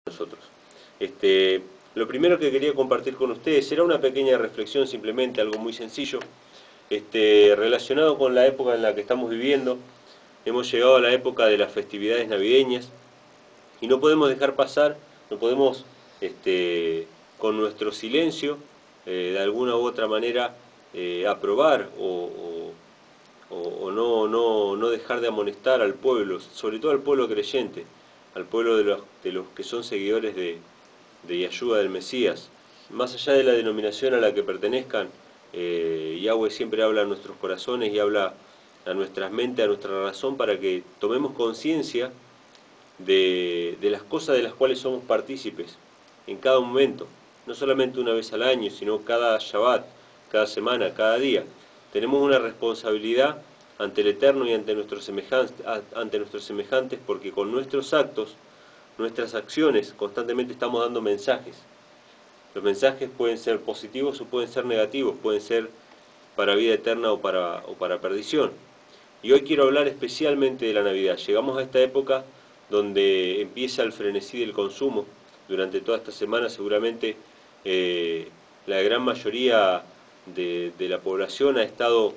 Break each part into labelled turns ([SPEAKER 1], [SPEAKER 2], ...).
[SPEAKER 1] nosotros. Lo primero que quería compartir con ustedes será una pequeña reflexión, simplemente algo muy sencillo, relacionado con la época en la que estamos viviendo. Hemos llegado a la época de las festividades navideñas y no podemos dejar pasar, no podemos con nuestro silencio de alguna u otra manera aprobar o no dejar de amonestar al pueblo, sobre todo al pueblo creyente, al pueblo de los que son seguidores de Yahshua, del Mesías. Más allá de la denominación a la que pertenezcan, Yahweh siempre habla a nuestros corazones y habla a nuestras mentes, a nuestra razón, para que tomemos conciencia de las cosas de las cuales somos partícipes en cada momento, no solamente una vez al año, sino cada Shabbat, cada semana, cada día. Tenemos una responsabilidad ante el Eterno y ante nuestros semejantes, porque con nuestros actos, nuestras acciones, constantemente estamos dando mensajes. Los mensajes pueden ser positivos o pueden ser negativos, pueden ser para vida eterna o para perdición. Y hoy quiero hablar especialmente de la Navidad. Llegamos a esta época donde empieza el frenesí del consumo. Durante toda esta semana seguramente la gran mayoría de la población ha estado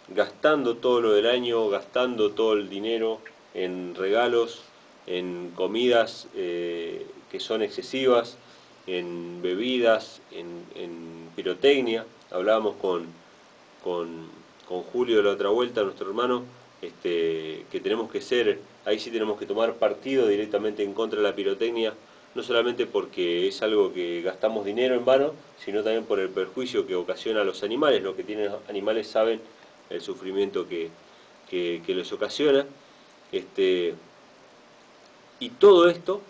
[SPEAKER 1] gastando todo lo del año, gastando todo el dinero en regalos, en comidas que son excesivas, en bebidas, en pirotecnia. Hablábamos con Julio de la otra vuelta, nuestro hermano, que tenemos que ser, ahí sí tenemos que tomar partido directamente en contra de la pirotecnia, no solamente porque es algo que gastamos dinero en vano, sino también por el perjuicio que ocasiona a los animales. Los que tienen animales saben el sufrimiento que les ocasiona. Y todo esto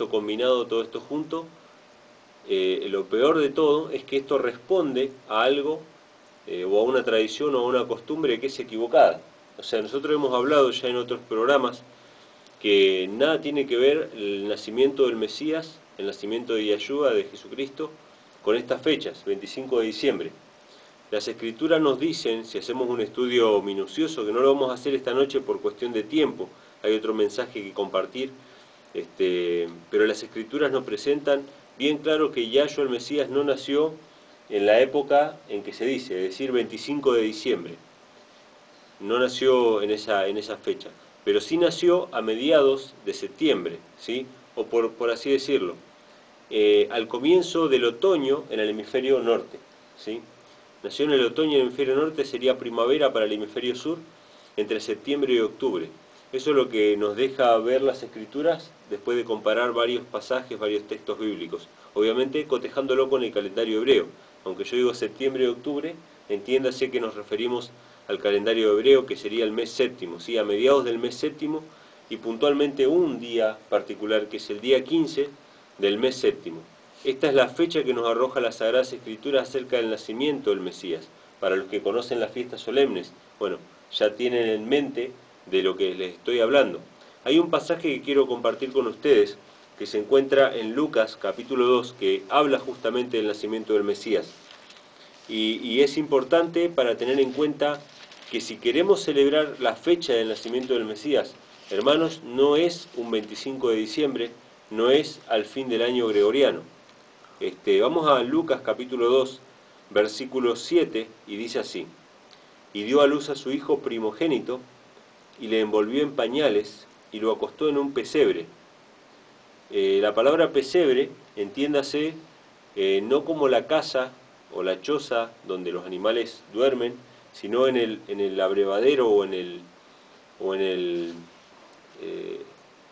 [SPEAKER 1] combinado, todo esto junto, lo peor de todo es que esto responde a algo o a una tradición o a una costumbre que es equivocada. O sea, nosotros hemos hablado ya en otros programas que nada tiene que ver el nacimiento del Mesías, el nacimiento de Yahshua, de Jesucristo, con estas fechas, 25 de diciembre. Las Escrituras nos dicen, si hacemos un estudio minucioso, que no lo vamos a hacer esta noche por cuestión de tiempo, hay otro mensaje que compartir, pero las Escrituras nos presentan bien claro que Yahshua el Mesías no nació en la época en que se dice, es decir, 25 de diciembre. No nació en esa fecha, pero sí nació a mediados de septiembre, ¿sí? O por así decirlo, al comienzo del otoño en el hemisferio norte, ¿sí? Nació en el otoño en el hemisferio norte, sería primavera para el hemisferio sur, entre septiembre y octubre. Eso es lo que nos deja ver las Escrituras después de comparar varios pasajes, varios textos bíblicos. Obviamente cotejándolo con el calendario hebreo. Aunque yo digo septiembre y octubre, entiéndase que nos referimos al calendario hebreo, que sería el mes séptimo, ¿sí? A mediados del mes séptimo, y puntualmente un día particular, que es el día 15 del mes séptimo. Esta es la fecha que nos arroja las Sagradas Escrituras acerca del nacimiento del Mesías. Para los que conocen las fiestas solemnes, bueno, ya tienen en mente de lo que les estoy hablando. Hay un pasaje que quiero compartir con ustedes, que se encuentra en Lucas capítulo 2, que habla justamente del nacimiento del Mesías. Y es importante para tener en cuenta que si queremos celebrar la fecha del nacimiento del Mesías, hermanos, no es un 25 de diciembre, no es al fin del año gregoriano. Vamos a Lucas capítulo 2, versículo 7, y dice así: y dio a luz a su hijo primogénito, y le envolvió en pañales, y lo acostó en un pesebre. La palabra pesebre, entiéndase, no como la casa o la choza donde los animales duermen, sino en el abrevadero o en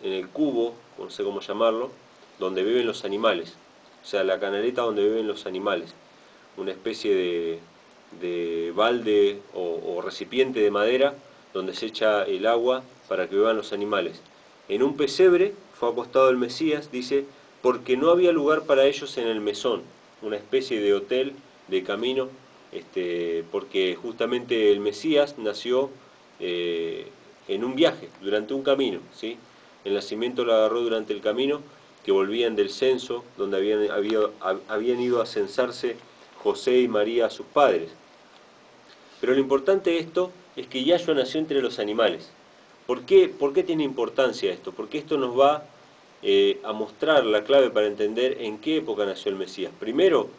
[SPEAKER 1] el cubo, no sé cómo llamarlo, donde viven los animales. O sea, la canaleta donde viven los animales. Una especie de balde o recipiente de madera donde se echa el agua para que beban los animales. En un pesebre fue acostado el Mesías, dice, porque no había lugar para ellos en el mesón, una especie de hotel de camino, porque justamente el Mesías nació en un viaje, durante un camino, ¿sí? El nacimiento lo agarró durante el camino, que volvían del censo, donde habían ido a censarse José y María, sus padres. Pero lo importante de esto es que Yahshua nació entre los animales. ¿Por qué tiene importancia esto? Porque esto nos va a mostrar la clave para entender en qué época nació el Mesías. Primero,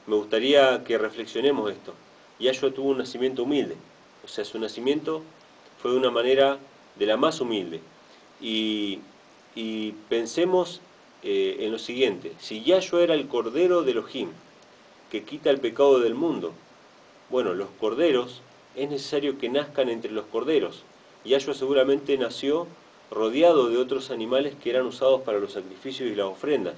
[SPEAKER 1] me gustaría que reflexionemos esto. Yahshua tuvo un nacimiento humilde, o sea, su nacimiento fue de una manera de la más humilde. Y pensemos en lo siguiente: si Yahshua era el Cordero de Elohim, que quita el pecado del mundo, bueno, los corderos, es necesario que nazcan entre los corderos. Yahshua seguramente nació rodeado de otros animales que eran usados para los sacrificios y las ofrendas.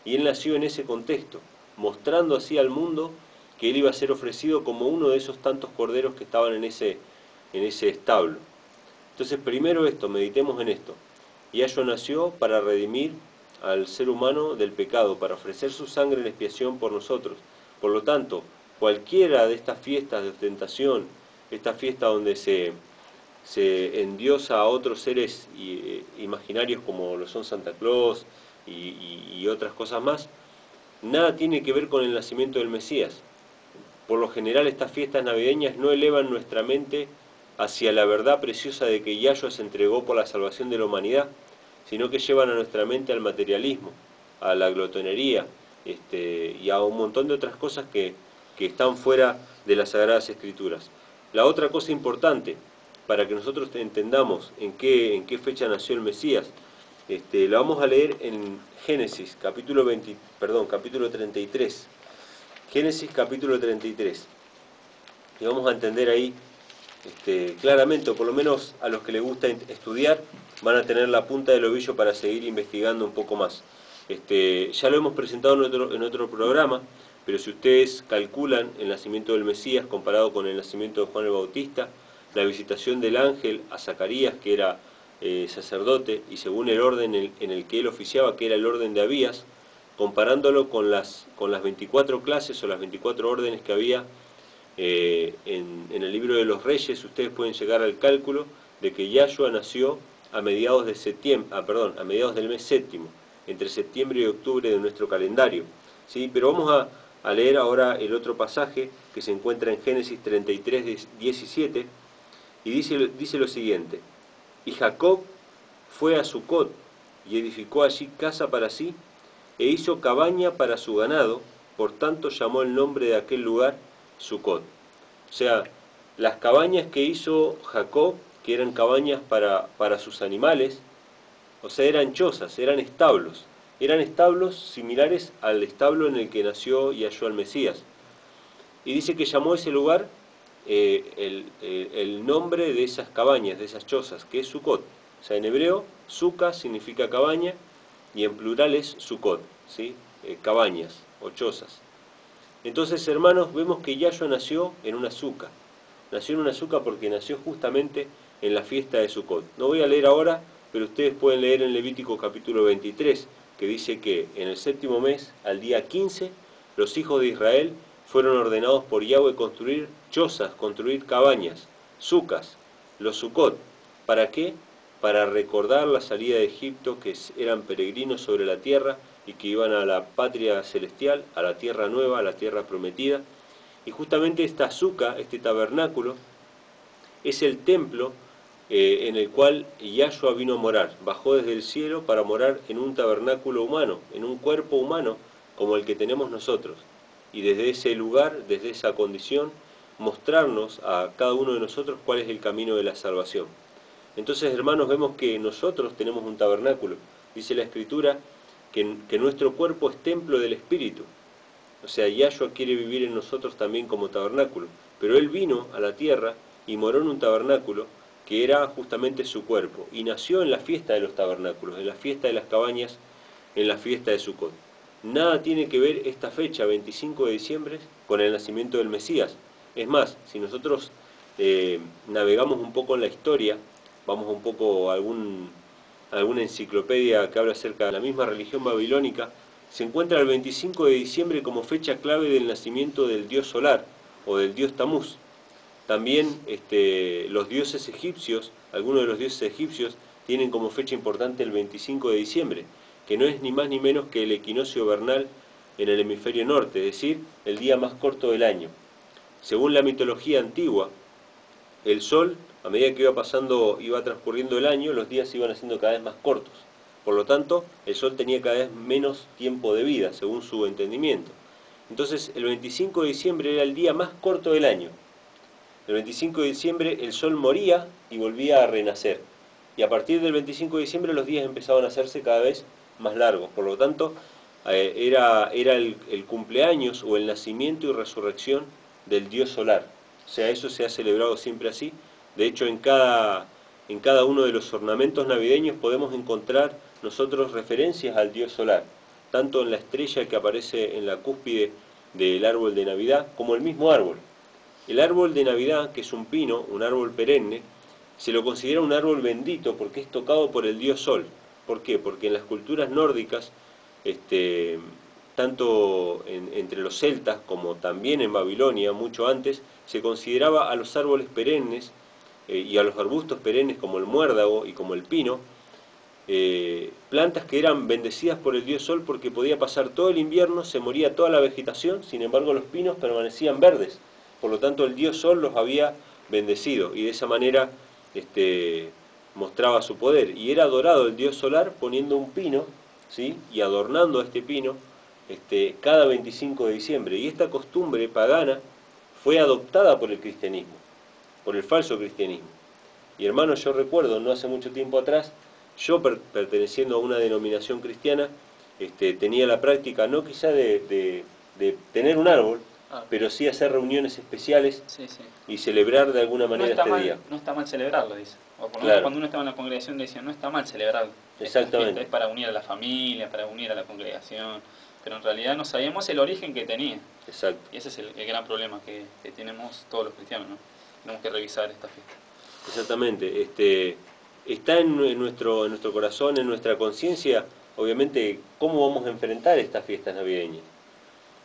[SPEAKER 1] Y él nació en ese contexto, mostrando así al mundo que él iba a ser ofrecido como uno de esos tantos corderos que estaban en ese establo. Entonces, primero esto, meditemos en esto. Yahshua nació para redimir al ser humano del pecado, para ofrecer su sangre en expiación por nosotros. Por lo tanto, cualquiera de estas fiestas de ostentación, esta fiesta donde se endiosa a otros seres imaginarios como lo son Santa Claus y otras cosas más, nada tiene que ver con el nacimiento del Mesías. Por lo general, estas fiestas navideñas no elevan nuestra mente hacia la verdad preciosa de que Yahshua se entregó por la salvación de la humanidad, sino que llevan a nuestra mente al materialismo, a la glotonería, y a un montón de otras cosas que están fuera de las Sagradas Escrituras. La otra cosa importante, para que nosotros entendamos en qué fecha nació el Mesías, la vamos a leer en Génesis, capítulo 33. Génesis, capítulo 33. Y vamos a entender ahí claramente, o por lo menos a los que les gusta estudiar, van a tener la punta del ovillo para seguir investigando un poco más. Ya lo hemos presentado en otro programa, pero si ustedes calculan el nacimiento del Mesías comparado con el nacimiento de Juan el Bautista, la visitación del ángel a Zacarías, que era sacerdote, y según el orden en el que él oficiaba, que era el orden de Abías, comparándolo con las 24 clases o las 24 órdenes que había en el libro de los Reyes, ustedes pueden llegar al cálculo de que Yahshua nació a mediados a mediados del mes séptimo, entre septiembre y octubre de nuestro calendario, ¿sí? Pero vamos a leer ahora el otro pasaje que se encuentra en Génesis 33, 17, y dice lo siguiente: y Jacob fue a Sucot y edificó allí casa para sí, e hizo cabaña para su ganado, por tanto llamó el nombre de aquel lugar Sucot. O sea, las cabañas que hizo Jacob, que eran cabañas para sus animales, o sea, eran chozas, eran establos similares al establo en el que nació Yahshua el Mesías. Y dice que llamó ese lugar el nombre de esas cabañas, de esas chozas, que es Sucot. O sea, en hebreo, Suka significa cabaña, y en plural es Sucot, ¿sí? Cabañas o chozas. Entonces, hermanos, vemos que Yahshua nació en una suca. Nació en una suca porque nació justamente en la fiesta de Sucot. No voy a leer ahora, pero ustedes pueden leer en Levítico capítulo 23, que dice que en el séptimo mes, al día 15, los hijos de Israel fueron ordenados por Yahweh construir chozas, construir cabañas, sucas, los Sucot. ¿Para qué? Para recordar la salida de Egipto, que eran peregrinos sobre la tierra y que iban a la patria celestial, a la tierra nueva, a la tierra prometida. Y justamente esta suca, este tabernáculo, es el templo en el cual Yahshua vino a morar. Bajó desde el cielo para morar en un tabernáculo humano, en un cuerpo humano como el que tenemos nosotros. Y desde ese lugar, desde esa condición, mostrarnos a cada uno de nosotros cuál es el camino de la salvación. Entonces, hermanos, vemos que nosotros tenemos un tabernáculo. Dice la Escritura que nuestro cuerpo es templo del Espíritu. O sea, Yahshua quiere vivir en nosotros también como tabernáculo. Pero Él vino a la tierra y moró en un tabernáculo que era justamente su cuerpo. Y nació en la fiesta de los tabernáculos, en la fiesta de las cabañas, en la fiesta de Sucot. Nada tiene que ver esta fecha, 25 de diciembre, con el nacimiento del Mesías. Es más, si nosotros navegamos un poco en la historia, vamos un poco a alguna enciclopedia que habla acerca de la misma religión babilónica, se encuentra el 25 de diciembre como fecha clave del nacimiento del dios solar o del dios Tamuz. También los dioses egipcios, algunos de los dioses egipcios, tienen como fecha importante el 25 de diciembre, que no es ni más ni menos que el equinoccio vernal en el hemisferio norte, es decir, el día más corto del año. Según la mitología antigua, el sol, a medida que iba transcurriendo el año, los días se iban haciendo cada vez más cortos. Por lo tanto, el sol tenía cada vez menos tiempo de vida, según su entendimiento. Entonces, el 25 de diciembre era el día más corto del año. El 25 de diciembre el sol moría y volvía a renacer. Y a partir del 25 de diciembre los días empezaban a hacerse cada vez más largos. Por lo tanto, era el cumpleaños o el nacimiento y resurrección del dios solar. O sea, eso se ha celebrado siempre así. De hecho, en cada uno de los ornamentos navideños podemos encontrar nosotros referencias al dios solar, tanto en la estrella que aparece en la cúspide del árbol de Navidad, como el mismo árbol. El árbol de Navidad, que es un pino, un árbol perenne, se lo considera un árbol bendito porque es tocado por el dios Sol. ¿Por qué? Porque en las culturas nórdicas, tanto entre los celtas como también en Babilonia, mucho antes, se consideraba a los árboles perennes y a los arbustos perennes como el muérdago y como el pino, plantas que eran bendecidas por el dios Sol porque podía pasar todo el invierno, se moría toda la vegetación, sin embargo los pinos permanecían verdes. Por lo tanto el dios Sol los había bendecido y de esa manera mostraba su poder. Y era adorado el dios solar poniendo un pino, ¿sí? Y adornando a este pino cada 25 de diciembre. Y esta costumbre pagana fue adoptada por el cristianismo, por el falso cristianismo. Y hermanos, yo recuerdo, no hace mucho tiempo atrás, yo perteneciendo a una denominación cristiana, tenía la práctica, no quizá de tener un árbol, pero sí hacer reuniones especiales y celebrar de alguna manera este día.
[SPEAKER 2] No está mal celebrarlo, dice. O por lo menos cuando uno estaba en la congregación decía, no está mal celebrarlo.
[SPEAKER 1] Exactamente.
[SPEAKER 2] Es para unir a la familia, para unir a la congregación, pero en realidad no sabíamos el origen que tenía.
[SPEAKER 1] Exacto.
[SPEAKER 2] Y ese es el gran problema que tenemos todos los cristianos, ¿no? Tenemos que revisar esta fiesta.
[SPEAKER 1] Exactamente. Está en nuestro corazón, en nuestra conciencia, obviamente, cómo vamos a enfrentar estas fiestas navideñas.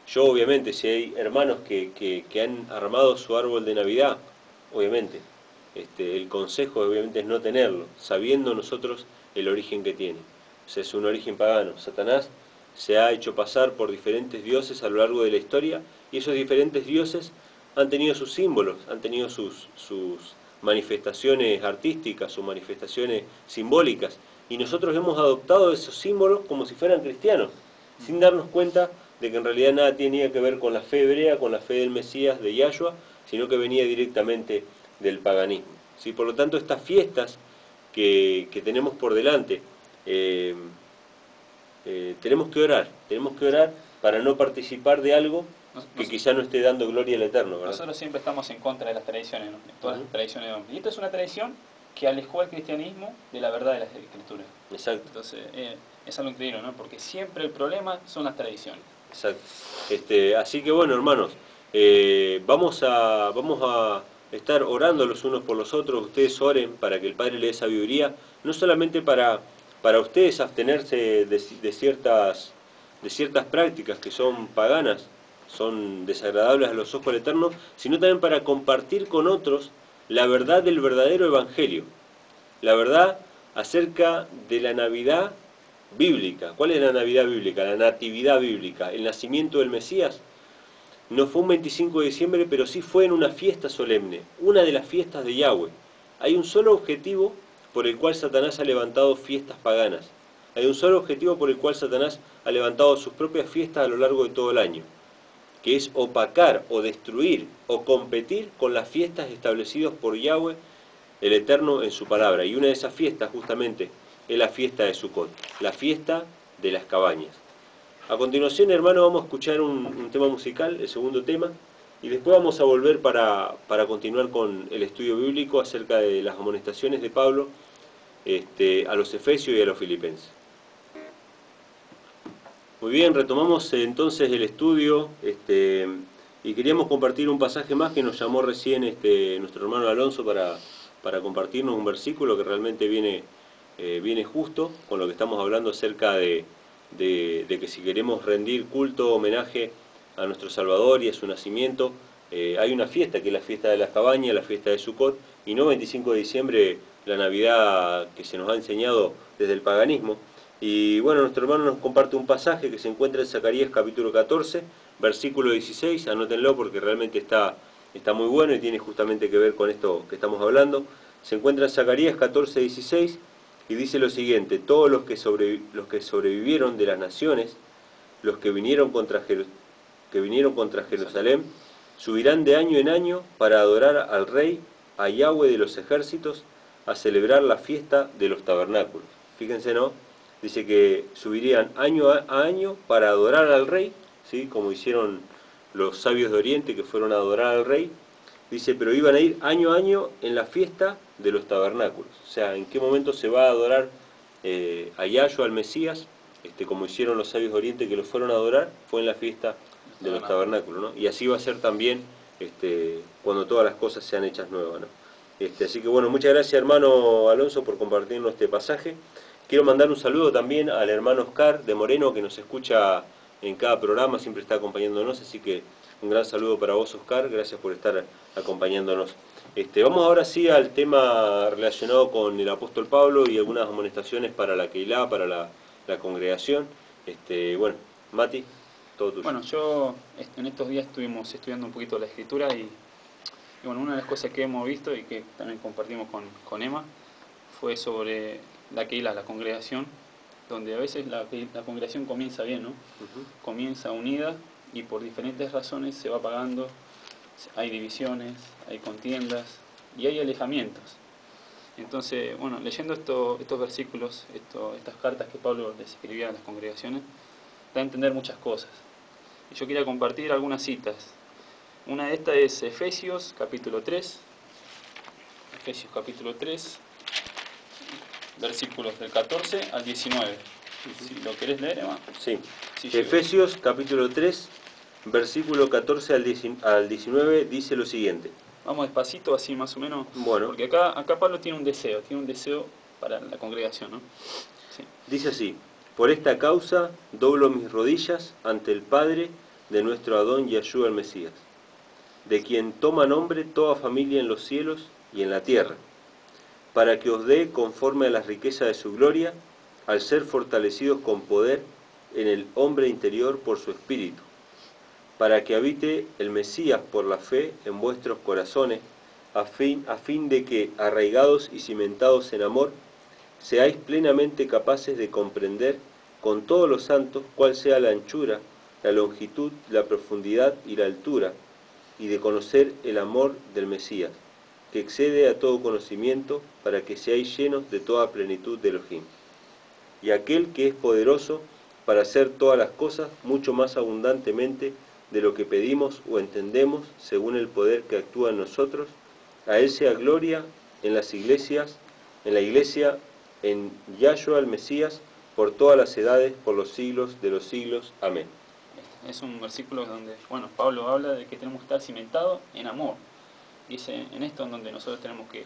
[SPEAKER 1] Yo, obviamente, si hay hermanos que han armado su árbol de Navidad, obviamente, el consejo obviamente es no tenerlo, sabiendo nosotros el origen que tiene. O sea, es un origen pagano. Satanás se ha hecho pasar por diferentes dioses a lo largo de la historia, y esos diferentes dioses han tenido sus símbolos, han tenido sus manifestaciones artísticas, sus manifestaciones simbólicas, y nosotros hemos adoptado esos símbolos como si fueran cristianos, sin darnos cuenta de que en realidad nada tenía que ver con la fe hebrea, con la fe del Mesías, de Yahshua, sino que venía directamente del paganismo. ¿Sí? Por lo tanto, estas fiestas que tenemos por delante, tenemos que orar para no participar de algo que quizá no esté dando gloria al Eterno, ¿verdad?
[SPEAKER 2] Nosotros siempre estamos en contra de las tradiciones, ¿no? De todas las tradiciones de hombres. Y esto es una tradición que alejó al cristianismo de la verdad de las escrituras.
[SPEAKER 1] Exacto.
[SPEAKER 2] Entonces, es algo increíble, ¿no? Porque siempre el problema son las tradiciones.
[SPEAKER 1] Exacto. Así que bueno, hermanos, vamos a estar orando los unos por los otros. Ustedes oren para que el Padre le dé sabiduría, no solamente para ustedes abstenerse de ciertas prácticas que son paganas, son desagradables a los ojos del Eterno, sino también para compartir con otros la verdad del verdadero Evangelio, la verdad acerca de la Navidad bíblica. ¿Cuál es la Navidad bíblica? La natividad bíblica, el nacimiento del Mesías. No fue un 25 de diciembre, pero sí fue en una fiesta solemne, una de las fiestas de Yahweh. Hay un solo objetivo por el cual Satanás ha levantado fiestas paganas. Hay un solo objetivo por el cual Satanás ha levantado sus propias fiestas a lo largo de todo el año, que es opacar o destruir o competir con las fiestas establecidas por Yahweh, el Eterno, en su palabra. Y una de esas fiestas justamente es la fiesta de Sukkot, la fiesta de las cabañas. A continuación, hermano, vamos a escuchar un tema musical, el segundo tema, y después vamos a volver para continuar con el estudio bíblico acerca de las amonestaciones de Pablo a los Efesios y a los Filipenses. Muy bien, retomamos entonces el estudio y queríamos compartir un pasaje más que nos llamó recién nuestro hermano Alonso para compartirnos un versículo que realmente viene justo con lo que estamos hablando acerca de que si queremos rendir culto, homenaje a nuestro Salvador y a su nacimiento, hay una fiesta que es la fiesta de las cabañas, la fiesta de Sukkot, y no 25 de diciembre, la Navidad que se nos ha enseñado desde el paganismo. Y bueno, nuestro hermano nos comparte un pasaje que se encuentra en Zacarías capítulo 14, versículo 16, anótenlo porque realmente está muy bueno y tiene justamente que ver con esto que estamos hablando. Se encuentra en Zacarías 14, 16, y dice lo siguiente: todos los que sobrevivieron de las naciones, los que vinieron contra Jerusalén, subirán de año en año para adorar al Rey, a Yahweh de los ejércitos, a celebrar la fiesta de los tabernáculos. Fíjense, ¿no? Dice que subirían año a año para adorar al Rey, ¿sí? Como hicieron los sabios de Oriente que fueron a adorar al Rey. Dice, pero iban a ir año a año en la fiesta de los tabernáculos. O sea, ¿en qué momento se va a adorar a Yahshua, al Mesías? Como hicieron los sabios de Oriente que lo fueron a adorar, fue en la fiesta de los tabernáculos, ¿no? Y así va a ser también cuando todas las cosas sean hechas nuevas, ¿no? Así que bueno, muchas gracias, hermano Alonso, por compartirnos este pasaje. Quiero mandar un saludo también al hermano Oscar de Moreno, que nos escucha en cada programa, siempre está acompañándonos, así que un gran saludo para vos, Oscar, gracias por estar acompañándonos. Vamos ahora sí al tema relacionado con el apóstol Pablo y algunas amonestaciones para la Keilah, para la congregación. Bueno, Mati, todo tuyo.
[SPEAKER 2] Bueno, yo en estos días estuvimos estudiando un poquito la escritura y bueno, una de las cosas que hemos visto y que también compartimos con Emma fue sobre la Keilah, la congregación, donde a veces la congregación comienza bien, ¿no? Comienza unida y por diferentes razones se va apagando, hay divisiones, hay contiendas y hay alejamientos. Entonces, bueno, leyendo estos versículos, estas cartas que Pablo les escribía a las congregaciones, da a entender muchas cosas. Y yo quería compartir algunas citas. Una de estas es Efesios capítulo 3, versículos del 14 al 19. Si lo querés leer, Emma.
[SPEAKER 1] Sí. Efesios capítulo 3, versículo 14 al 19 dice lo siguiente.
[SPEAKER 2] Vamos despacito, así más o menos.
[SPEAKER 1] Bueno.
[SPEAKER 2] Porque acá Pablo tiene un deseo para la congregación, ¿no? Sí.
[SPEAKER 1] Dice así: por esta causa doblo mis rodillas ante el Padre de nuestro Adón Yahshua el Mesías, de quien toma nombre toda familia en los cielos y en la tierra, para que os dé conforme a las riquezas de su gloria, al ser fortalecidos con poder en el hombre interior por su espíritu, para que habite el Mesías por la fe en vuestros corazones, a fin de que, arraigados y cimentados en amor, seáis plenamente capaces de comprender con todos los santos cuál sea la anchura, la longitud, la profundidad y la altura, y de conocer el amor del Mesías, que excede a todo conocimiento, para que seáis llenos de toda plenitud de Elohim. Y aquel que es poderoso para hacer todas las cosas mucho más abundantemente de lo que pedimos o entendemos, según el poder que actúa en nosotros, a Él sea gloria en las iglesias, en la iglesia, en Yahshua el Mesías, por todas las edades, por los siglos de los siglos. Amén.
[SPEAKER 2] Es un versículo donde, bueno, Pablo habla de que tenemos que estar cimentados en amor. Dice en esto en donde nosotros tenemos que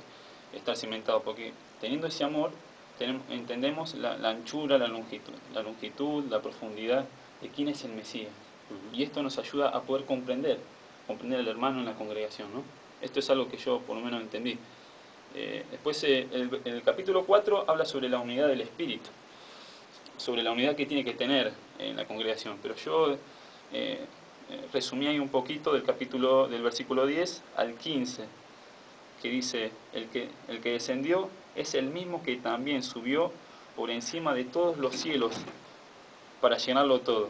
[SPEAKER 2] estar cimentados, porque teniendo ese amor, entendemos la anchura, la longitud, la profundidad de quién es el Mesías. Y esto nos ayuda a poder comprender al hermano en la congregación, ¿no? Esto es algo que yo por lo menos entendí. Después el capítulo 4 habla sobre la unidad del Espíritu, sobre la unidad que tiene que tener en la congregación, pero yo resumí ahí un poquito del versículo 10 al 15, que dice: el que descendió es el mismo que también subió por encima de todos los cielos para llenarlo todo,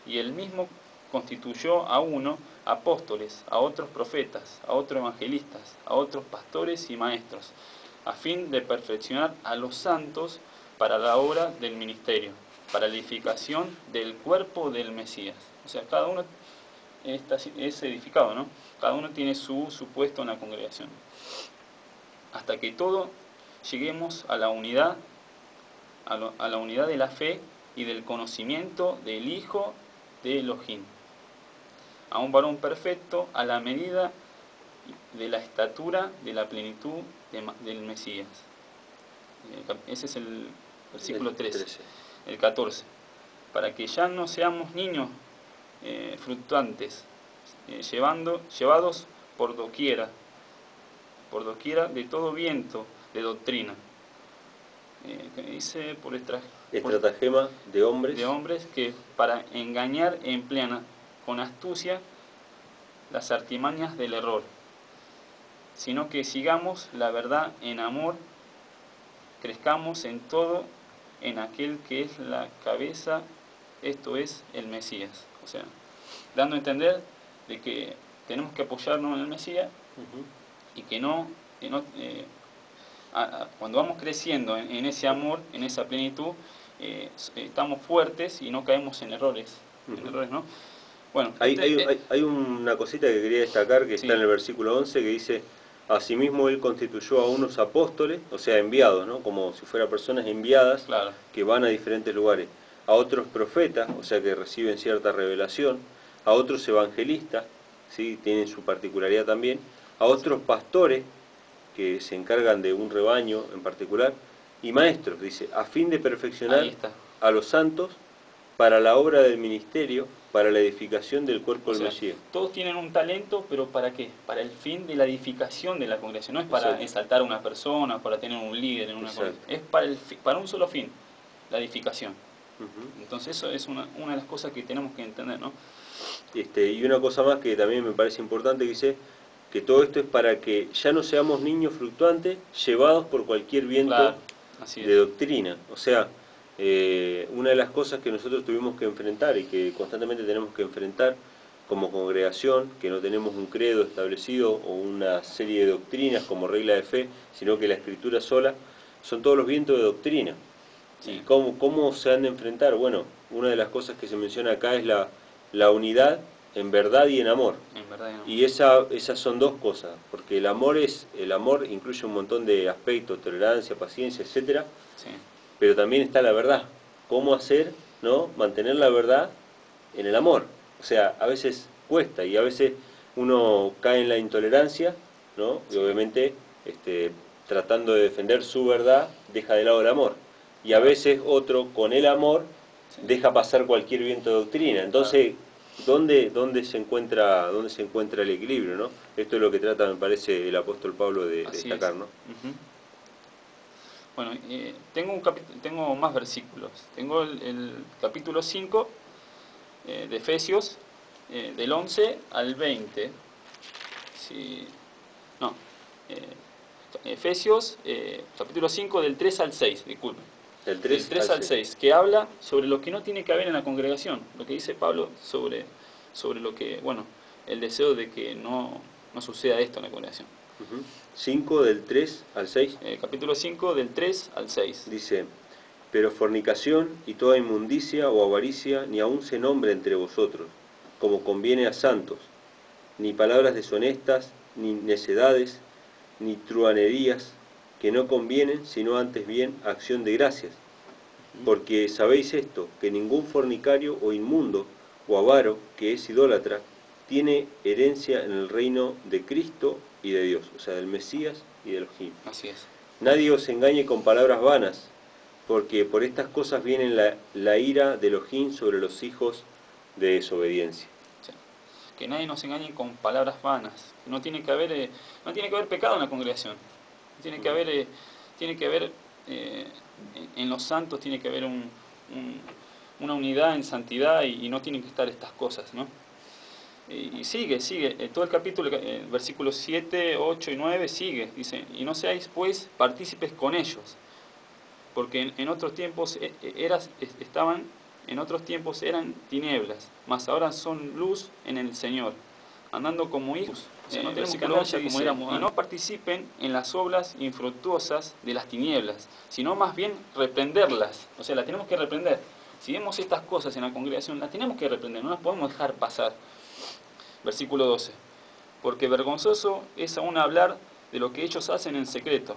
[SPEAKER 2] y el mismo constituyó a uno apóstoles, a otros profetas, a otros evangelistas, a otros pastores y maestros, a fin de perfeccionar a los santos para la obra del ministerio, para la edificación del cuerpo del Mesías. O sea, cada uno es edificado, ¿no? Cada uno tiene su puesto en la congregación. Hasta que todos lleguemos a la unidad, a la unidad de la fe y del conocimiento del Hijo de Elohim, a un varón perfecto a la medida de la estatura de la plenitud del Mesías. Ese es el versículo 13. El 14. Para que ya no seamos niños fluctuantes, llevados por doquiera de todo viento de doctrina. Que dice por
[SPEAKER 1] estratagema de hombres
[SPEAKER 2] que para engañar emplean con astucia las artimañas del error, sino que sigamos la verdad en amor, crezcamos en todo en aquel que es la cabeza, esto es el Mesías. O sea, dando a entender de que tenemos que apoyarnos en el Mesías y que cuando vamos creciendo en ese amor, en esa plenitud, estamos fuertes y no caemos en errores, ¿no? Bueno,
[SPEAKER 1] hay una cosita que quería destacar que está en el versículo 11 que dice: asimismo él constituyó a unos apóstoles, o sea, enviados, ¿no? Como si fueran personas enviadas,
[SPEAKER 2] claro,
[SPEAKER 1] que van a diferentes lugares, a otros profetas, o sea, que reciben cierta revelación, a otros evangelistas, ¿sí? Tienen su particularidad también, a otros pastores que se encargan de un rebaño en particular, y maestros, dice, a fin de perfeccionar a los santos para la obra del ministerio, para la edificación del cuerpo del Mesías.
[SPEAKER 2] Todos tienen un talento, pero ¿para qué? Para el fin de la edificación de la congregación. No es para exaltar a una persona, para tener un líder en una congregación. Es para un solo fin, la edificación. Entonces eso es una de las cosas que tenemos que entender, ¿no?
[SPEAKER 1] Y una cosa más que también me parece importante, que dice que todo esto es para que ya no seamos niños fluctuantes llevados por cualquier viento de doctrina. O sea, una de las cosas que nosotros tuvimos que enfrentar y que constantemente tenemos que enfrentar como congregación, que no tenemos un credo establecido o una serie de doctrinas como regla de fe, sino que la Escritura sola, son todos los vientos de doctrina. ¿Y cómo se han de enfrentar? Bueno, una de las cosas que se menciona acá es la unidad en verdad y en amor. Y esas son dos cosas, porque el amor incluye un montón de aspectos, tolerancia, paciencia, etcétera. Pero también está la verdad. ¿Cómo hacer, no, mantener la verdad en el amor? O sea, a veces cuesta y a veces uno cae en la intolerancia, ¿no? Y obviamente tratando de defender su verdad deja de lado el amor. Y a veces otro con el amor deja pasar cualquier viento de doctrina. Entonces, ¿dónde se encuentra el equilibrio, ¿no? Esto es lo que trata, me parece, el apóstol Pablo de destacar, ¿no?
[SPEAKER 2] Bueno, tengo más versículos. Tengo el capítulo 5 de Efesios, del 11 al 20. Efesios, capítulo 5, del 3 al 6, disculpen. Del 3 al 6, que habla sobre lo que no tiene que haber en la congregación. Lo que dice Pablo sobre lo que, bueno, el deseo de que no suceda esto en la congregación.
[SPEAKER 1] 5 del 3 al 6.
[SPEAKER 2] Capítulo 5 del 3 al 6.
[SPEAKER 1] Dice: pero fornicación y toda inmundicia o avaricia ni aun se nombre entre vosotros, como conviene a santos, ni palabras deshonestas, ni necedades, ni truhanerías, que no convienen, sino antes bien acción de gracias. Porque sabéis esto, que ningún fornicario o inmundo o avaro, que es idólatra, tiene herencia en el reino de Cristo y de Dios, o sea, del Mesías y de Elohim.
[SPEAKER 2] Así es.
[SPEAKER 1] Nadie os engañe con palabras vanas, porque por estas cosas viene la ira de Elohim sobre los hijos de desobediencia.
[SPEAKER 2] Sí. Que nadie nos engañe con palabras vanas. No tiene que haber pecado en la congregación. Tiene que haber en los santos tiene que haber una unidad en santidad y no tienen que estar estas cosas, ¿no? Y sigue, todo el capítulo, versículos 7, 8 y 9 sigue, dice: y no seáis pues partícipes con ellos, porque en otros tiempos eran tinieblas, mas ahora son luz en el Señor, andando como hijos. No tenemos que andar ya como éramos, y no participen en las obras infructuosas de las tinieblas, sino más bien reprenderlas. O sea, las tenemos que reprender. Si vemos estas cosas en la congregación, las tenemos que reprender, no las podemos dejar pasar. Versículo 12. Porque vergonzoso es aún hablar de lo que ellos hacen en secreto,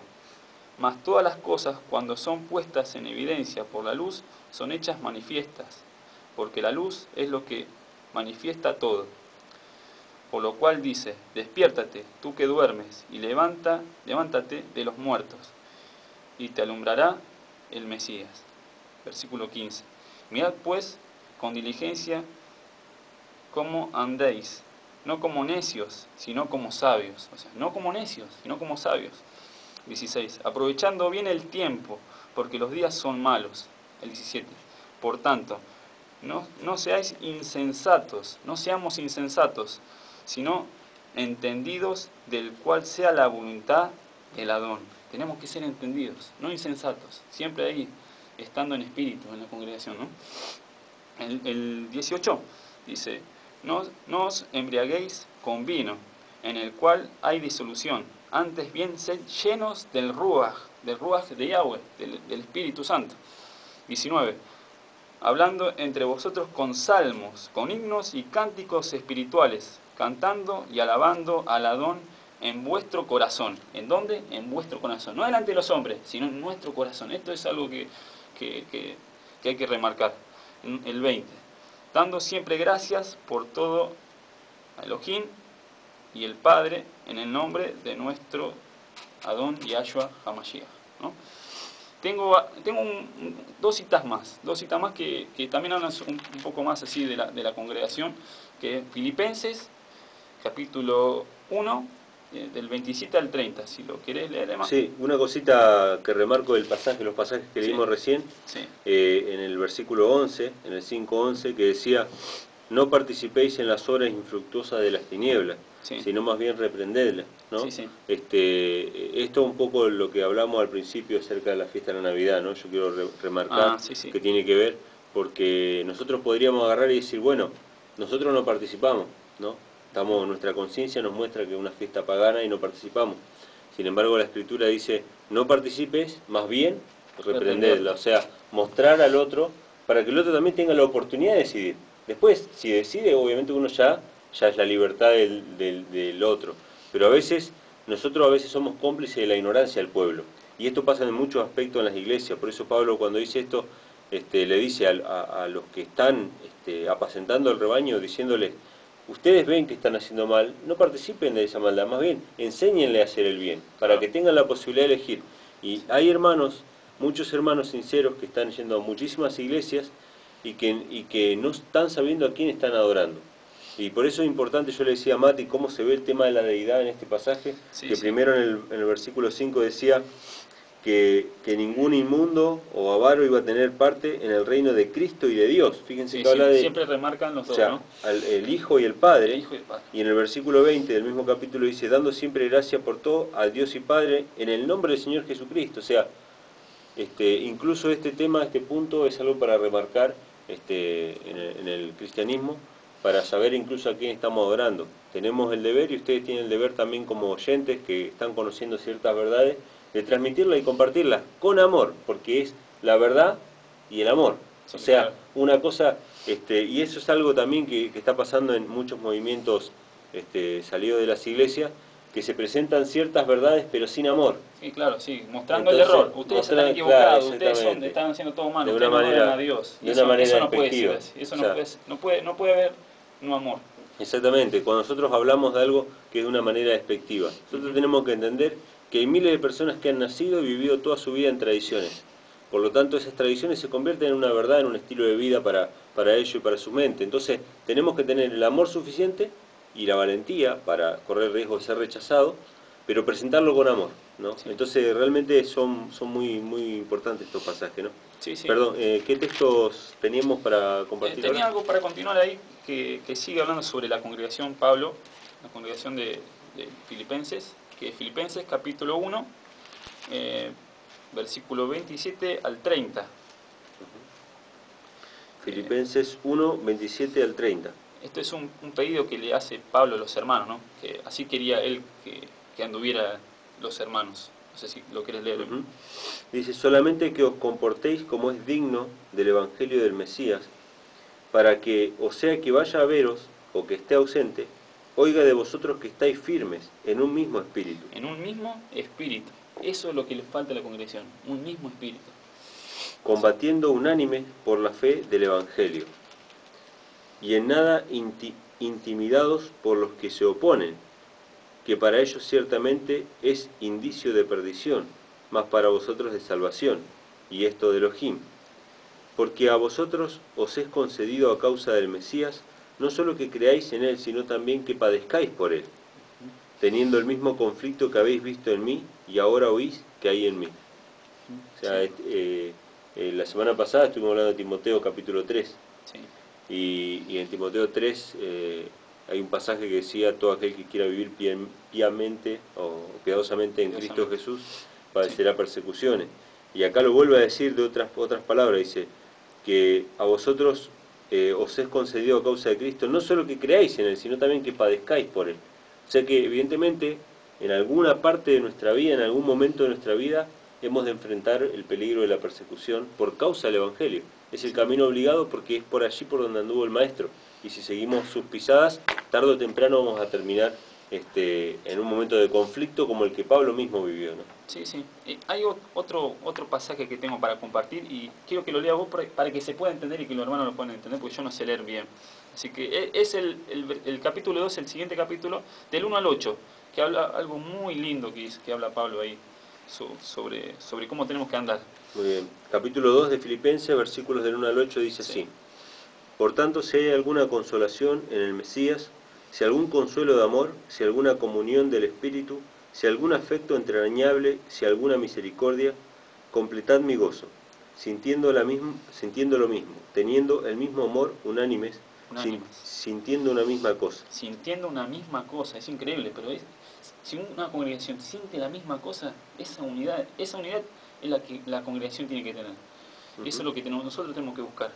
[SPEAKER 2] mas todas las cosas, cuando son puestas en evidencia por la luz, son hechas manifiestas, porque la luz es lo que manifiesta todo. Por lo cual dice: despiértate, tú que duermes, y levántate de los muertos, y te alumbrará el Mesías. Versículo 15. Mirad pues con diligencia cómo andéis, no como necios, sino como sabios. O sea, no como necios, sino como sabios. 16. Aprovechando bien el tiempo, porque los días son malos. El 17. Por tanto, no seáis insensatos, no seamos insensatos, sino entendidos del cual sea la voluntad del Adón. tenemos que ser entendidos, no insensatos, siempre ahí, estando en espíritu en la congregación, ¿no? El 18 dice, no os embriaguéis con vino, en el cual hay disolución, antes bien sed llenos del Ruach de Yahweh, del Espíritu Santo. 19. Hablando entre vosotros con salmos, con himnos y cánticos espirituales, cantando y alabando al Adón en vuestro corazón. ¿En dónde? En vuestro corazón. No delante de los hombres, sino en nuestro corazón. Esto es algo que hay que remarcar. El 20. Dando siempre gracias por todo a Elohim y el Padre, en el nombre de nuestro Adón Yahshua HaMashiach, ¿no? Tengo dos citas más que también hablan un poco más así de la congregación, que es Filipenses, capítulo 1, del 27 al 30, si lo querés leer además.
[SPEAKER 1] Sí, una cosita que remarco del pasaje, los pasajes que leímos recién,
[SPEAKER 2] sí.
[SPEAKER 1] En el versículo 11, en el 5:11, que decía, no participéis en las obras infructuosas de las tinieblas, sino más bien reprendedlas, ¿no?
[SPEAKER 2] Sí.
[SPEAKER 1] Esto un poco lo que hablamos al principio acerca de la fiesta de la Navidad, ¿no? Yo quiero remarcar que tiene que ver, porque nosotros podríamos agarrar y decir, bueno, nosotros no participamos, ¿no? Nuestra conciencia nos muestra que es una fiesta pagana y no participamos. Sin embargo, la Escritura dice, no participes, más bien reprendedla, o sea, mostrar al otro para que el otro también tenga la oportunidad de decidir. Después, si decide, obviamente uno ya es la libertad del otro. Pero nosotros a veces somos cómplices de la ignorancia del pueblo. Y esto pasa en muchos aspectos en las iglesias. Por eso Pablo, cuando dice esto, le dice a los que están apacentando el rebaño, diciéndoles, ustedes ven que están haciendo mal, no participen de esa maldad, más bien enséñenle a hacer el bien, para que tengan la posibilidad de elegir. Y hay muchos hermanos sinceros que están yendo a muchísimas iglesias y que no están sabiendo a quién están adorando. Y por eso es importante, yo le decía a Mati, cómo se ve el tema de la deidad en este pasaje, primero en el versículo 5 decía que ningún inmundo o avaro iba a tener parte en el reino de Cristo y de Dios. Fíjense que habla de...
[SPEAKER 2] Siempre remarcan los dos, ¿no?
[SPEAKER 1] El Hijo y el Padre. Y en el versículo 20 del mismo capítulo dice, dando siempre gracia por todo al Dios y Padre en el nombre del Señor Jesucristo. O sea, incluso este punto es algo para remarcar en el cristianismo, para saber incluso a quién estamos adorando. Tenemos el deber, y ustedes tienen el deber también como oyentes que están conociendo ciertas verdades, de transmitirlas y compartirlas con amor, porque es la verdad y el amor. O sea, una cosa, y eso es algo también que está pasando en muchos movimientos salidos de las iglesias, que se presentan ciertas verdades pero sin amor.
[SPEAKER 2] Sí, claro, mostrando el error. Ustedes están equivocados, ustedes están haciendo todo mal, ustedes no adoran a Dios. Eso no puede ser así. Eso no puede haber un amor.
[SPEAKER 1] Exactamente, cuando nosotros hablamos de algo que es de una manera despectiva, nosotros tenemos que entender que hay miles de personas que han nacido y vivido toda su vida en tradiciones. Por lo tanto, esas tradiciones se convierten en una verdad, en un estilo de vida para ellos y para su mente. Entonces, tenemos que tener el amor suficiente y la valentía para correr el riesgo de ser rechazado, pero presentarlo con amor, ¿no? Entonces, realmente son muy importantes estos pasajes, ¿no? Perdón, ¿qué textos teníamos para compartir?
[SPEAKER 2] Tenía algo para continuar ahí, que sigue hablando sobre la congregación Pablo, la congregación de Filipenses, que es Filipenses capítulo 1, versículo 27 al 30.
[SPEAKER 1] Filipenses 1, 27 al 30.
[SPEAKER 2] Esto es un pedido que le hace Pablo a los hermanos, ¿no? Que así quería él que anduviera los hermanos. No sé si lo querés leer.
[SPEAKER 1] Dice, solamente que os comportéis como es digno del Evangelio del Mesías, para que, o sea que vaya a veros, o que esté ausente, oiga de vosotros que estáis firmes en un mismo espíritu.
[SPEAKER 2] En un mismo espíritu. Eso es lo que le falta a la congregación, un mismo espíritu.
[SPEAKER 1] Combatiendo unánime por la fe del Evangelio, y en nada intimidados por los que se oponen, que para ellos ciertamente es indicio de perdición, mas para vosotros de salvación, y esto de Elohim. Porque a vosotros os es concedido a causa del Mesías, no solo que creáis en él, sino también que padezcáis por él, teniendo el mismo conflicto que habéis visto en mí, y ahora oís que hay en mí. O sea, la semana pasada estuvimos hablando de Timoteo capítulo 3, y en Timoteo 3 hay un pasaje que decía, todo aquel que quiera vivir piamente o piadosamente en Cristo Jesús, padecerá persecuciones. Y acá lo vuelve a decir de otras palabras, dice que a vosotros os es concedido a causa de Cristo, no solo que creáis en Él, sino también que padezcáis por Él. O sea que evidentemente en alguna parte de nuestra vida, en algún momento de nuestra vida, hemos de enfrentar el peligro de la persecución por causa del Evangelio. Es el camino obligado porque es por allí por donde anduvo el Maestro. Y si seguimos sus pisadas, tarde o temprano vamos a terminar en un momento de conflicto como el que Pablo mismo vivió, ¿no?
[SPEAKER 2] Sí, sí. Hay otro pasaje que tengo para compartir y quiero que lo lea vos para que se pueda entender y que los hermanos lo puedan entender, porque yo no sé leer bien. Así que es el capítulo 2, el siguiente capítulo, del 1 al 8, que habla algo muy lindo que habla Pablo ahí, sobre cómo tenemos que andar.
[SPEAKER 1] Muy bien. Capítulo 2 de Filipenses, versículos del 1 al 8, dice así. Por tanto, si hay alguna consolación en el Mesías, si algún consuelo de amor, si alguna comunión del Espíritu, si algún afecto entrañable, si alguna misericordia, completad mi gozo, sintiendo lo mismo, teniendo el mismo amor, unánimes, sintiendo una misma cosa.
[SPEAKER 2] Sintiendo una misma cosa, es increíble, pero si una congregación siente la misma cosa, esa unidad es la que la congregación tiene que tener. Y eso es lo que nosotros tenemos que buscar.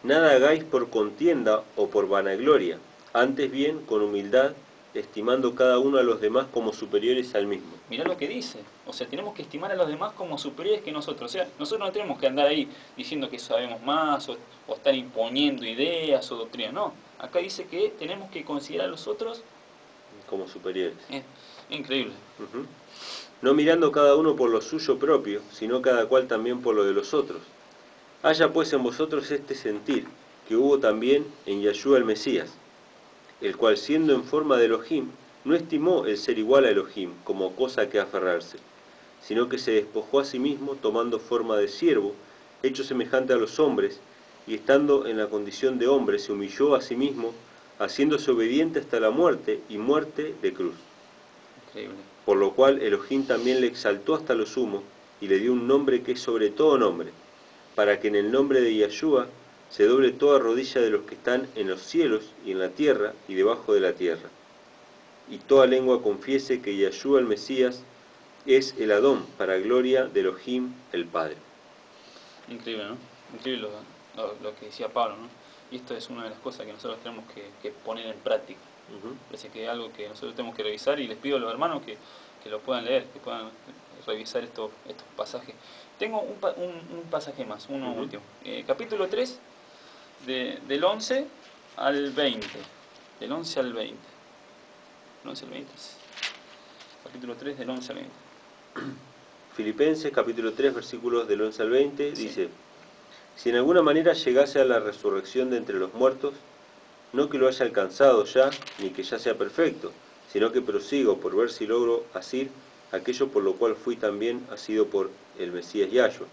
[SPEAKER 1] Nada hagáis por contienda o por vanagloria, antes bien con humildad, estimando cada uno a los demás como superiores al mismo.
[SPEAKER 2] Mirá lo que dice, o sea, tenemos que estimar a los demás como superiores que nosotros. O sea, nosotros no tenemos que andar ahí diciendo que sabemos más o estar imponiendo ideas o doctrinas, no. Acá dice que tenemos que considerar a los otros
[SPEAKER 1] como superiores.
[SPEAKER 2] Increíble.
[SPEAKER 1] No mirando cada uno por lo suyo propio, sino cada cual también por lo de los otros. Haya pues en vosotros este sentir, que hubo también en Yahshua el Mesías, el cual siendo en forma de Elohim, no estimó el ser igual a Elohim como cosa que aferrarse, sino que se despojó a sí mismo tomando forma de siervo, hecho semejante a los hombres, y estando en la condición de hombre se humilló a sí mismo, haciéndose obediente hasta la muerte y muerte de cruz.
[SPEAKER 2] Increíble.
[SPEAKER 1] Por lo cual Elohim también le exaltó hasta lo sumo y le dio un nombre que es sobre todo nombre, para que en el nombre de Yahshua se doble toda rodilla de los que están en los cielos y en la tierra y debajo de la tierra, y toda lengua confiese que Yahshua el Mesías es el Adón para gloria de Elohim el Padre.
[SPEAKER 2] Increíble, ¿no? Increíble lo que decía Pablo, ¿no? Y esto es una de las cosas que nosotros tenemos que poner en práctica. Parece que es algo que nosotros tenemos que revisar y les pido a los hermanos que lo puedan leer, que puedan revisar estos pasajes. Tengo un pasaje más, uno último. Capítulo 3, del 11 al 20. Del 11 al 20. Del 11 al 20. Capítulo 3, del 11 al 20.
[SPEAKER 1] Filipenses, capítulo 3, versículos del 11 al 20, dice: Si en alguna manera llegase a la resurrección de entre los muertos, no que lo haya alcanzado ya, ni que ya sea perfecto, sino que prosigo por ver si logro asir aquello por lo cual fui también asido por el Mesías Yahshua.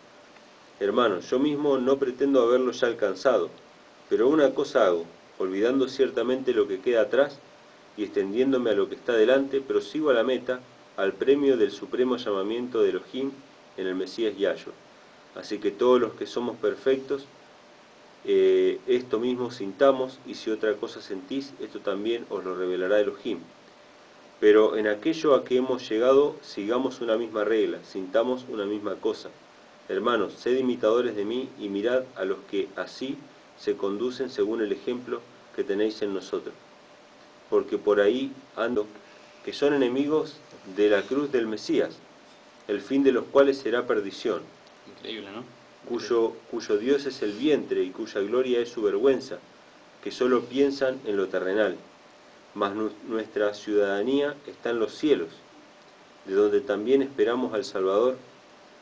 [SPEAKER 1] Hermanos, yo mismo no pretendo haberlo ya alcanzado, pero una cosa hago, olvidando ciertamente lo que queda atrás y extendiéndome a lo que está delante, prosigo a la meta, al premio del supremo llamamiento de Elohim en el Mesías Yahshua. Así que todos los que somos perfectos, esto mismo sintamos, y si otra cosa sentís, esto también os lo revelará Elohim. Pero en aquello a que hemos llegado, sigamos una misma regla, sintamos una misma cosa. Hermanos, sed imitadores de mí y mirad a los que así se conducen según el ejemplo que tenéis en nosotros. Porque por ahí ando, que son enemigos de la cruz del Mesías, el fin de los cuales será perdición.
[SPEAKER 2] Increíble, ¿no?
[SPEAKER 1] Cuyo Dios es el vientre y cuya gloria es su vergüenza, que solo piensan en lo terrenal. Mas nuestra ciudadanía está en los cielos, de donde también esperamos al Salvador,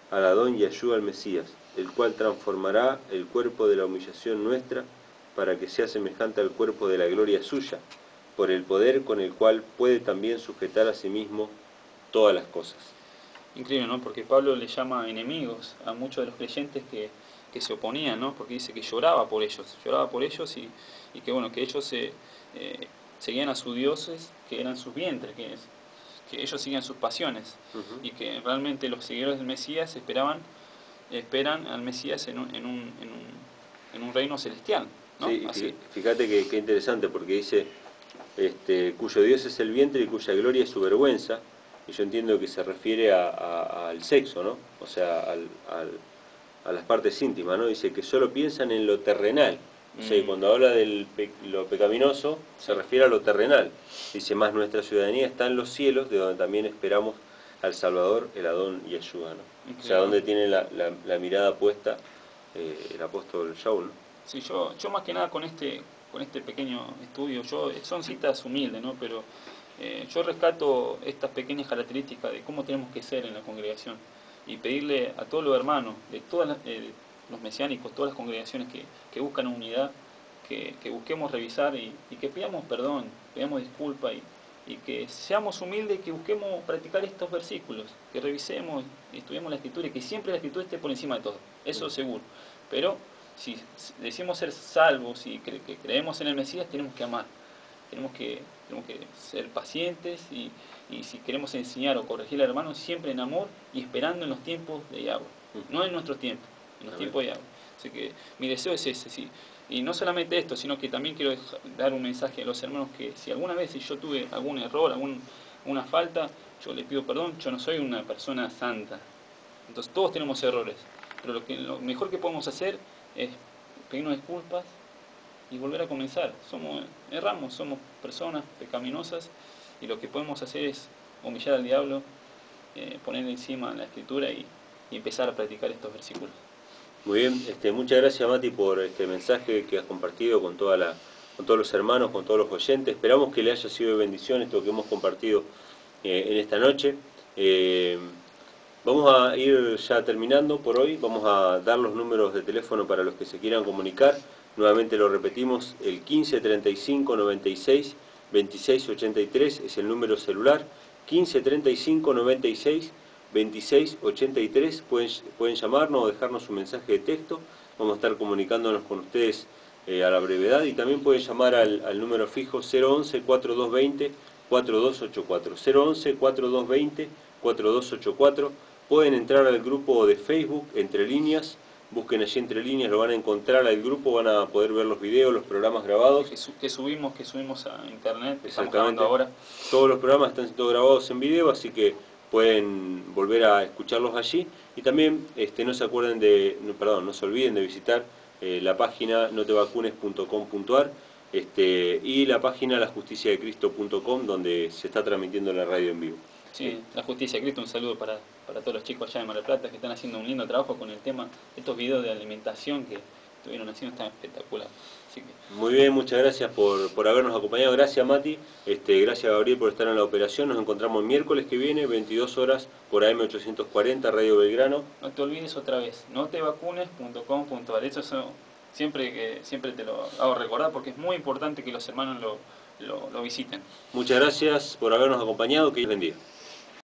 [SPEAKER 1] al Adón Yahshua el Mesías, el cual transformará el cuerpo de la humillación nuestra para que sea semejante al cuerpo de la gloria suya, por el poder con el cual puede también sujetar a sí mismo todas las cosas.
[SPEAKER 2] Increíble, ¿no? Porque Pablo le llama enemigos a muchos de los creyentes que se oponían, ¿no? Porque dice que lloraba por ellos y que bueno, que ellos seguían a sus dioses, que eran sus vientres, que ellos seguían sus pasiones, y que realmente los seguidores del Mesías esperan al Mesías en un reino celestial, ¿no?
[SPEAKER 1] Sí, fíjate que interesante, porque dice cuyo Dios es el vientre y cuya gloria es su vergüenza, y yo entiendo que se refiere al sexo, ¿no? O sea, a las partes íntimas, ¿no? Dice que solo piensan en lo terrenal. O sea, cuando habla de lo pecaminoso, se refiere a lo terrenal. Dice, más nuestra ciudadanía está en los cielos, de donde también esperamos al Salvador, el Adón y Yeshua, ¿no? O sea, donde tiene la mirada puesta el apóstol Shaul, ¿no?
[SPEAKER 2] Sí, yo más que nada con este pequeño estudio, son citas humildes, ¿no? Pero yo rescato estas pequeñas características de cómo tenemos que ser en la congregación y pedirle a todos los hermanos, de todas los mesiánicos, todas las congregaciones que buscan unidad, que busquemos revisar y que pidamos perdón, pidamos disculpas y que seamos humildes y que busquemos practicar estos versículos, que revisemos y estudiemos la Escritura y que siempre la Escritura esté por encima de todo, eso seguro. Pero si decimos ser salvos y que creemos en el Mesías, tenemos que amar, tenemos que ser pacientes y si queremos enseñar o corregir al hermano, siempre en amor y esperando en los tiempos de Yahweh, no en nuestros tiempos, en los tiempos de Yahweh. Así que mi deseo es ese, sí. Y no solamente esto, sino que también quiero dar un mensaje a los hermanos que si alguna vez yo tuve algún error, alguna falta, yo le pido perdón, yo no soy una persona santa. Entonces todos tenemos errores, pero lo mejor que podemos hacer es pedirnos disculpas y volver a comenzar. Erramos, somos personas pecaminosas y lo que podemos hacer es humillar al diablo, ponerle encima la Escritura y empezar a practicar estos versículos.
[SPEAKER 1] Muy bien, muchas gracias Mati por este mensaje que has compartido con todos los hermanos, con todos los oyentes. Esperamos que le haya sido de bendición esto que hemos compartido en esta noche. Vamos a ir ya terminando por hoy, vamos a dar los números de teléfono para los que se quieran comunicar. Nuevamente lo repetimos, el 15 35 96 26 83 es el número celular, 15 35 96 26 83, pueden llamarnos o dejarnos un mensaje de texto, vamos a estar comunicándonos con ustedes a la brevedad, y también pueden llamar al número fijo 011 4220 4284, 011 4220 4284. Pueden entrar al grupo de Facebook Entre Líneas, busquen allí Entre Líneas, lo van a encontrar al grupo, van a poder ver los videos, los programas grabados.
[SPEAKER 2] Que subimos a internet, estamos
[SPEAKER 1] grabando
[SPEAKER 2] ahora.
[SPEAKER 1] Todos los programas están siendo grabados en video, así que pueden volver a escucharlos allí. Y también no se olviden de visitar la página notevacunes.com.ar y la página lajusticiadecristo.com, donde se está transmitiendo la radio en vivo.
[SPEAKER 2] Sí, La Justicia de Cristo, un saludo para todos los chicos allá de Mar del Plata que están haciendo un lindo trabajo con el tema, estos videos de alimentación que estuvieron haciendo, están espectacular. Así que...
[SPEAKER 1] Muy bien, muchas gracias por habernos acompañado. Gracias Mati, gracias Gabriel por estar en la operación. Nos encontramos el miércoles que viene, 22 horas por AM840, Radio Belgrano.
[SPEAKER 2] No te olvides otra vez, notevacunes.com.ar. Eso siempre te lo hago recordar porque es muy importante que los hermanos lo visiten.
[SPEAKER 1] Muchas gracias por habernos acompañado, que Dios bendiga.